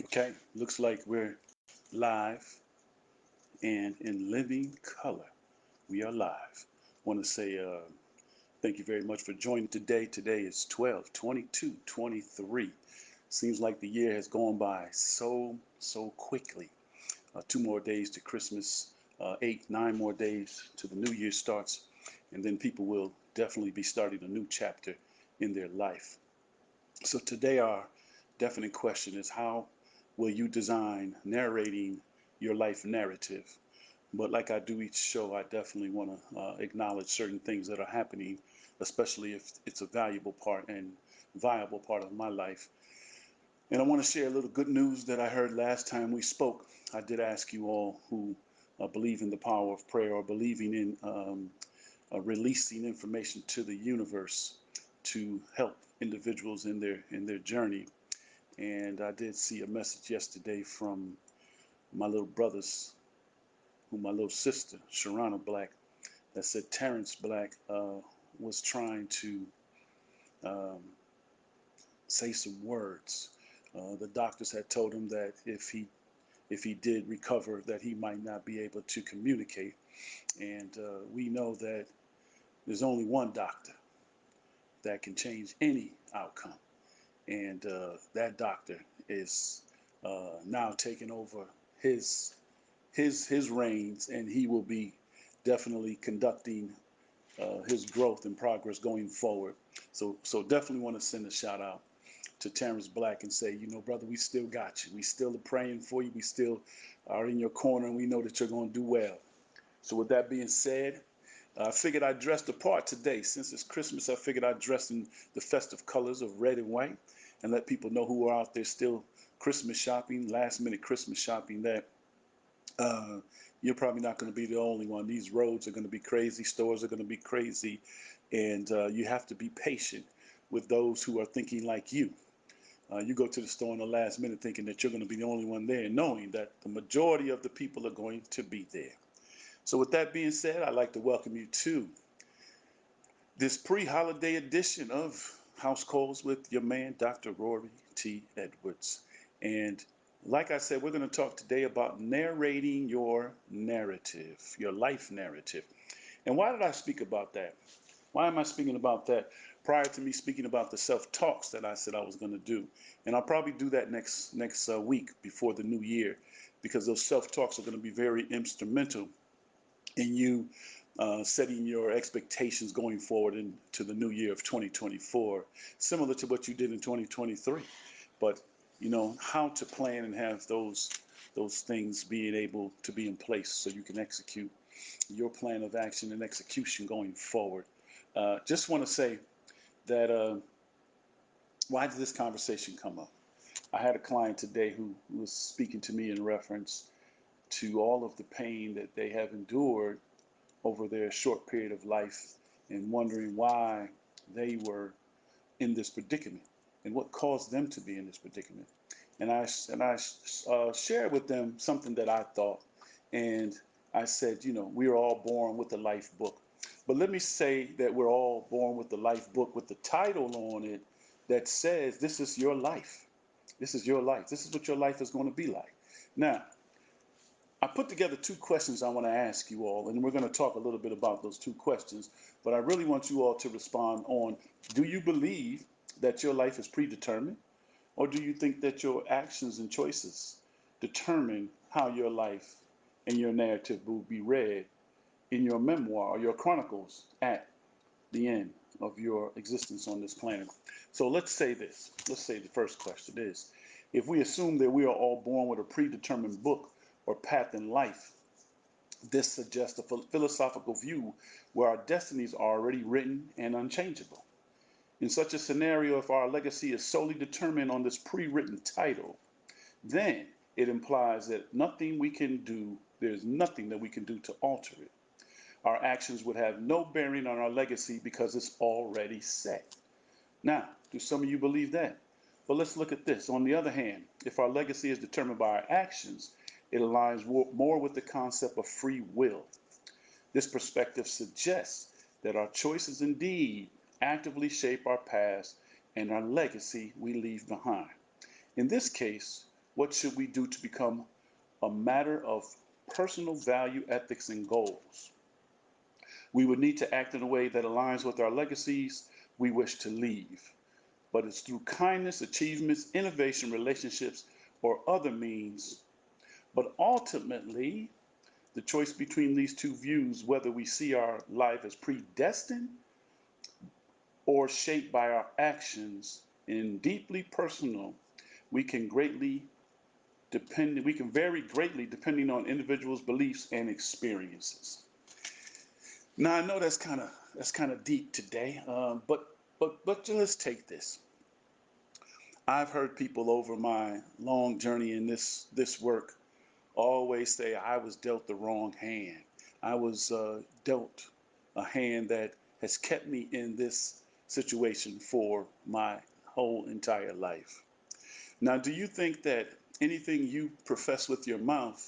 Okay, looks like we're live and in living color. We are live. Want to say thank you very much for joining today. Today is 12/22/23. Seems like the year has gone by so quickly. 2 more days to Christmas, 8, 9 more days to the new year starts, and then people will definitely be starting a new chapter in their life. So today our definite question is, how will you design narrating your life narrative? But like I do each show, I definitely want to acknowledge certain things that are happening, especially if it's a valuable part and viable part of my life. And I want to share a little good news that I heard last time we spoke. I did ask you all who believe in the power of prayer or believing in releasing information to the universe to help individuals in their journey. And I did see a message yesterday from my little brothers, who my little sister, Sharana Black, that said Terrence Black was trying to um, say some words. The doctors had told him that if he did recover, that he might not be able to communicate. And we know that there's only one doctor that can change any outcome, and that doctor is now taking over his his reins, and he will be definitely conducting his growth and progress going forward. So definitely want to send a shout out to Terrence Black and say, brother, we still got you. We still are praying for you. We still are in your corner, and we know that you're going to do well. So with that being said, I figured I'd dress the part today. Since it's Christmas, I figured I'd dress in the festive colors of red and white and let people know who are out there still Christmas shopping, last minute Christmas shopping, that uh, you're probably not going to be the only one. These roads are going to be crazy. Stores are going to be crazy. And you have to be patient with those who are thinking like you. You go to the store in the last minute thinking that you're going to be the only one there, knowing that the majority of the people are going to be there. So with that being said, I'd like to welcome you to this pre-holiday edition of House Calls with your man, Dr. Rory T. Edwards. And like I said, we're going to talk today about narrating your narrative, your life narrative. And why did I speak about that? Why am I speaking about that prior to me speaking about the self-talks that I said I was going to do? And I'll probably do that next week before the new year, because those self-talks are going to be very instrumental in you setting your expectations going forward into the new year of 2024, similar to what you did in 2023. But how to plan and have those things being able to be in place so you can execute your plan of action and execution going forward. Just want to say that why did this conversation come up? I had a client today who was speaking to me in reference to all of the pain that they have endured over their short period of life, and wondering why they were in this predicament and what caused them to be in this predicament. And I shared with them something that I thought, and I said, we are all born with a life book, but let me say that we're all born with the life book with the title on it that says, "This is your life. This is your life. This is what your life is going to be like." Now, I put together two questions I want to ask you all, and we're going to talk a little bit about those two questions. But I really want you all to respond on, do you believe that your life is predetermined? Or do you think that your actions and choices determine how your life and your narrative will be read in your memoir or your chronicles at the end of your existence on this planet? So let's say this. Let's say the first question is, if we assume that we are all born with a predetermined book or path in life, this suggests a philosophical view where our destinies are already written and unchangeable. In such a scenario, if our legacy is solely determined on this pre-written title, then it implies that there's nothing that we can do to alter it. Our actions would have no bearing on our legacy because it's already set. Now, do some of you believe that? But let's look at this. On the other hand, if our legacy is determined by our actions, it aligns more with the concept of free will. This perspective suggests that our choices indeed actively shape our past and our legacy we leave behind. In this case, What should we do to become a matter of personal value, ethics, and goals? We would need to act in a way that aligns with our legacies we wish to leave. But it's through kindness, achievements, innovation, relationships, or other means. But ultimately, the choice between these two views, whether we see our life as predestined or shaped by our actions and deeply personal, we can we can vary greatly depending on individuals' beliefs and experiences. Now I know that's kind of deep today, but let's take this. I've heard people over my long journey in this work always say I was dealt the wrong hand. I was dealt a hand that has kept me in this situation for my whole entire life. Now, do you think that anything you profess with your mouth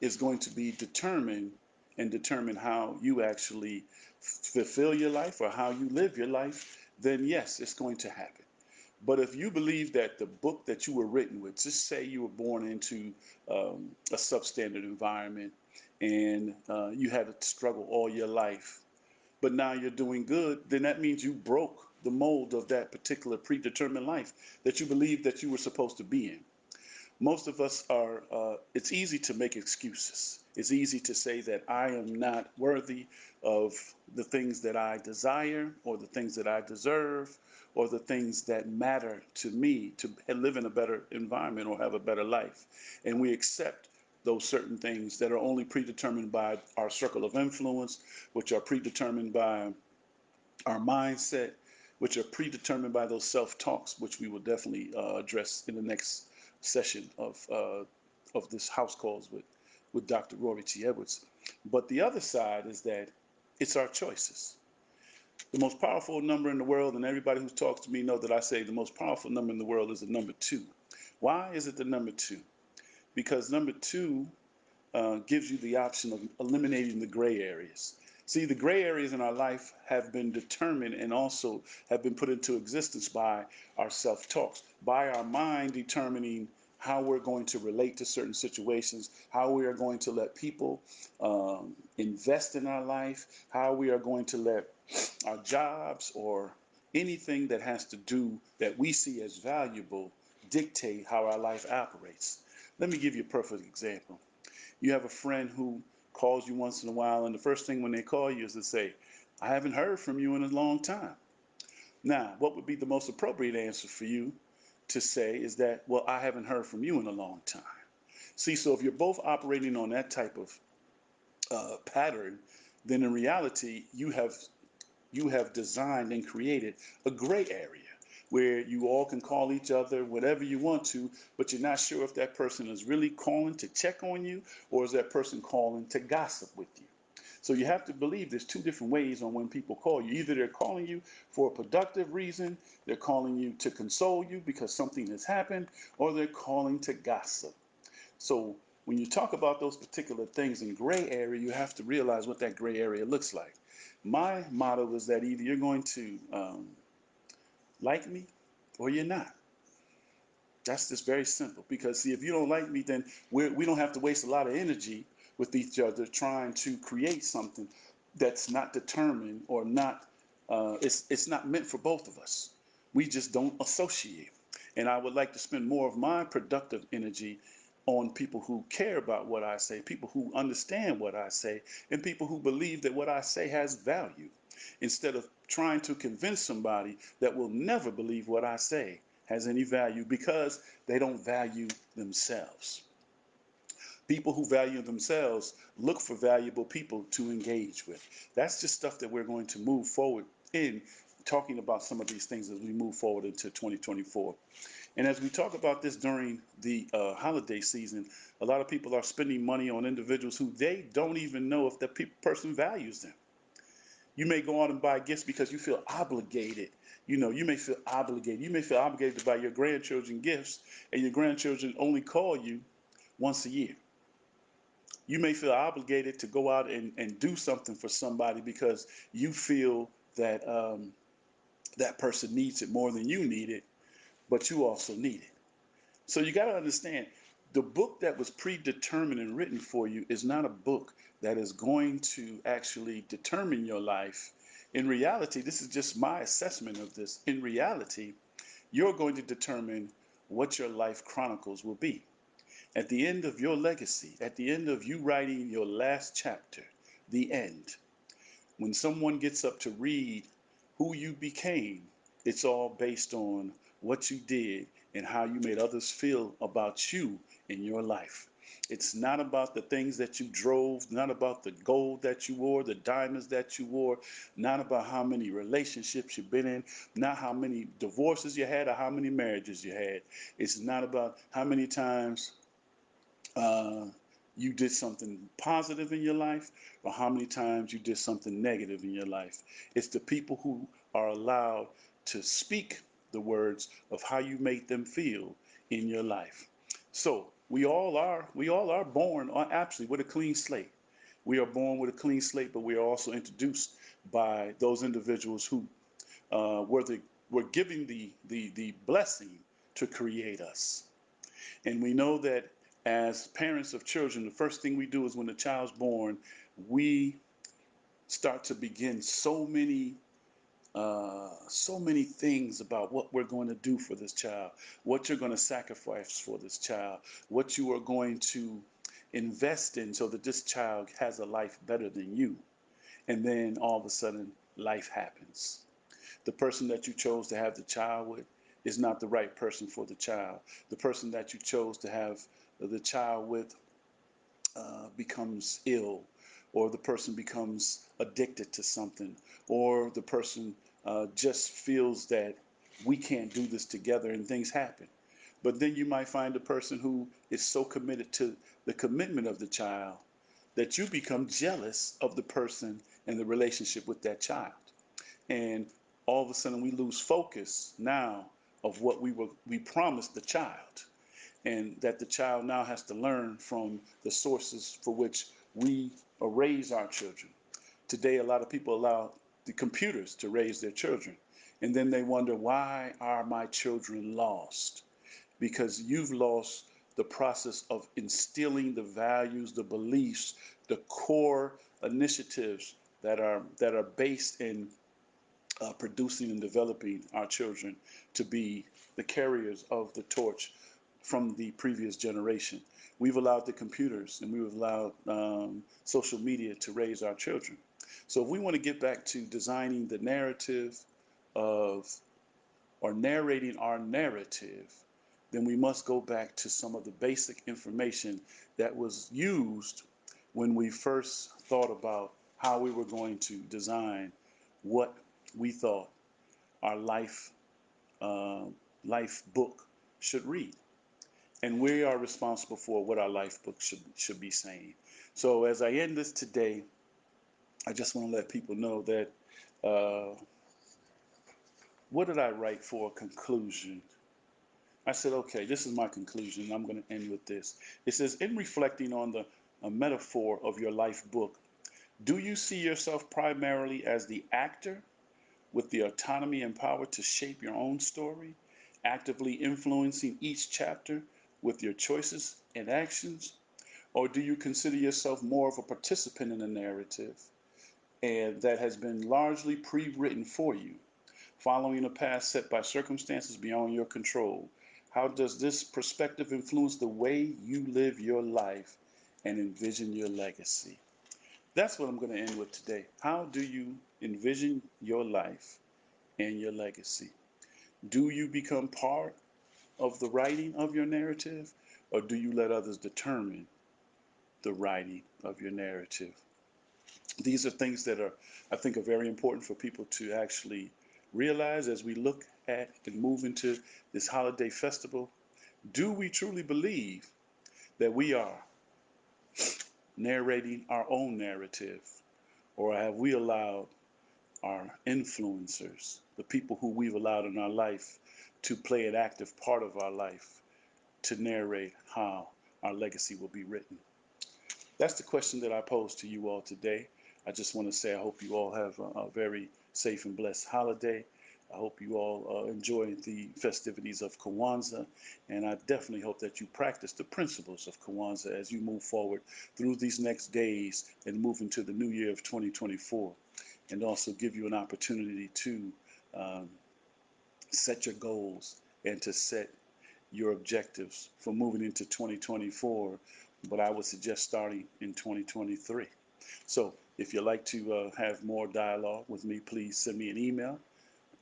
is going to be determined and determine how you actually fulfill your life or how you live your life? Then yes, it's going to happen. But if you believe that the book that you were written with, just say you were born into a substandard environment and you had to struggle all your life, but now you're doing good, then that means you broke the mold of that particular predetermined life that you believed that you were supposed to be in. Most of us are, it's easy to make excuses. It's easy to say that I am not worthy of the things that I desire or the things that I deserve or the things that matter to me to live in a better environment or have a better life. And we accept those certain things that are only predetermined by our circle of influence, which are predetermined by our mindset, which are predetermined by those self-talks, which we will definitely address in the next session of this house calls with Dr. Rory T. Edwards. But the other side is that it's our choices. The most powerful number in the world, and everybody who talks to me know that I say the most powerful number in the world is the number two. Why is it the number two? Because number two gives you the option of eliminating the gray areas. See, the gray areas in our life have been determined and also have been put into existence by our self talks, by our mind determining how we're going to relate to certain situations, how we are going to let people invest in our life, how we are going to let our jobs or anything that has to do that we see as valuable dictate how our life operates. Let me give you a perfect example. You have a friend who calls you once in a while, and the first thing when they call you is to say, I haven't heard from you in a long time. Now, what would be the most appropriate answer for you to say is that, well, I haven't heard from you in a long time. See, so if you're both operating on that type of pattern, then in reality, you have designed and created a gray area where you all can call each other whatever you want to, but you're not sure if that person is really calling to check on you or is that person calling to gossip with you. So you have to believe there's two different ways on when people call you. Either they're calling you for a productive reason, they're calling you to console you because something has happened, or they're calling to gossip. So when you talk about those particular things in gray area, you have to realize what that gray area looks like. My motto is that either you're going to like me or you're not. That's just very simple. Because see, if you don't like me, then we don't have to waste a lot of energy with each other trying to create something that's not determined or not. It's not meant for both of us. We just don't associate. And I would like to spend more of my productive energy on people who care about what I say, people who understand what I say, and people who believe that what I say has value, instead of trying to convince somebody that will never believe what I say has any value because they don't value themselves. People who value themselves look for valuable people to engage with. That's just stuff that we're going to move forward in talking about some of these things as we move forward into 2024. And as we talk about this during the holiday season, a lot of people are spending money on individuals who they don't even know if the person values them. You may go out and buy gifts because you feel obligated. You may feel obligated. You may feel obligated to buy your grandchildren gifts, and your grandchildren only call you once a year. You may feel obligated to go out and do something for somebody because you feel that that person needs it more than you need it, but you also need it. So you got to understand, the book that was predetermined and written for you is not a book that is going to actually determine your life. In reality, this is just my assessment of this. In reality, you're going to determine what your life chronicles will be. At the end of your legacy, at the end of you writing your last chapter, the end, when someone gets up to read who you became, it's all based on what you did and how you made others feel about you in your life. It's not about the things that you drove, not about the gold that you wore, the diamonds that you wore, not about how many relationships you've been in, not how many divorces you had or how many marriages you had. It's not about how many times uh, you did something positive in your life or how many times you did something negative in your life. It's the people who are allowed to speak the words of how you make them feel in your life. So we all are born actually with a clean slate. We are born with a clean slate, but we are also introduced by those individuals who were giving the blessing to create us. And we know that as parents of children, the first thing we do is when the child's born, we start to begin so many things about what we're going to do for this child, what you're going to sacrifice for this child, what you are going to invest in so that this child has a life better than you. And then all of a sudden, life happens. The person that you chose to have the child with is not the right person for the child. The person that you chose to have the child with becomes ill, or the person becomes addicted to something, or the person just feels that we can't do this together and things happen. But then you might find a person who is so committed to the commitment of the child that you become jealous of the person and the relationship with that child. And all of a sudden we lose focus now of what we promised the child, and that the child now has to learn from the sources for which we raise our children. Today, a lot of people allow the computers to raise their children, and then they wonder, why are my children lost? Because you've lost the process of instilling the values, the beliefs, the core initiatives that are based in producing and developing our children to be the carriers of the torch from the previous generation. We've allowed the computers and we've allowed social media to raise our children. So if we want to get back to designing the narrative of, or narrating our narrative, then we must go back to some of the basic information that was used when we first thought about how we were going to design what we thought our uh, life book should read, and we are responsible for what our life book should be saying. So as I end this today, I just want to let people know that uh, what did I write for a conclusion? I said, okay, this is my conclusion. I'm going to end with this. It says, in reflecting on the a metaphor of your life book, do you see yourself primarily as the actor with the autonomy and power to shape your own story, actively influencing each chapter with your choices and actions? Or do you consider yourself more of a participant in the narrative and that has been largely pre-written for you, following a path set by circumstances beyond your control? How does this perspective influence the way you live your life and envision your legacy? That's what I'm going to end with today. How do you envision your life and your legacy? Do you become part of the writing of your narrative, or do you let others determine the writing of your narrative? These are things that I think, are very important for people to actually realize as we look at and move into this holiday festival. Do we truly believe that we are narrating our own narrative, or have we allowed our influencers, the people who we've allowed in our life, to play an active part of our life to narrate how our legacy will be written? That's the question that I pose to you all today. I just want to say I hope you all have a very safe and blessed holiday. I hope you all enjoy the festivities of Kwanzaa, and I definitely hope that you practice the principles of Kwanzaa as you move forward through these next days and move into the new year of 2024, and also give you an opportunity to um, set your goals and to set your objectives for moving into 2024, but I would suggest starting in 2023. So if you'd like to have more dialogue with me, please send me an email,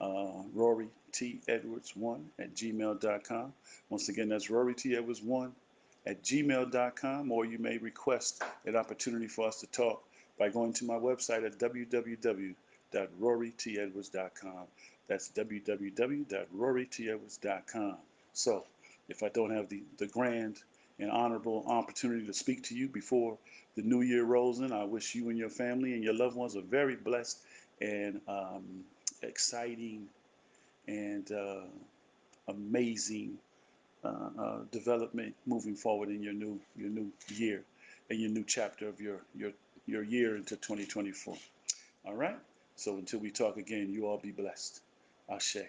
rorytedwards1@gmail.com. Once again, that's rorytedwards1@gmail.com, or you may request an opportunity for us to talk by going to my website at www.rorytedwards.com. That's www.rorytedwards.com. So if I don't have the grand and honorable opportunity to speak to you before the new year rolls in, I wish you and your family and your loved ones a very blessed and exciting and amazing development moving forward in your new year and your new chapter of your year into 2024. All right. So until we talk again, you all be blessed. Ashe.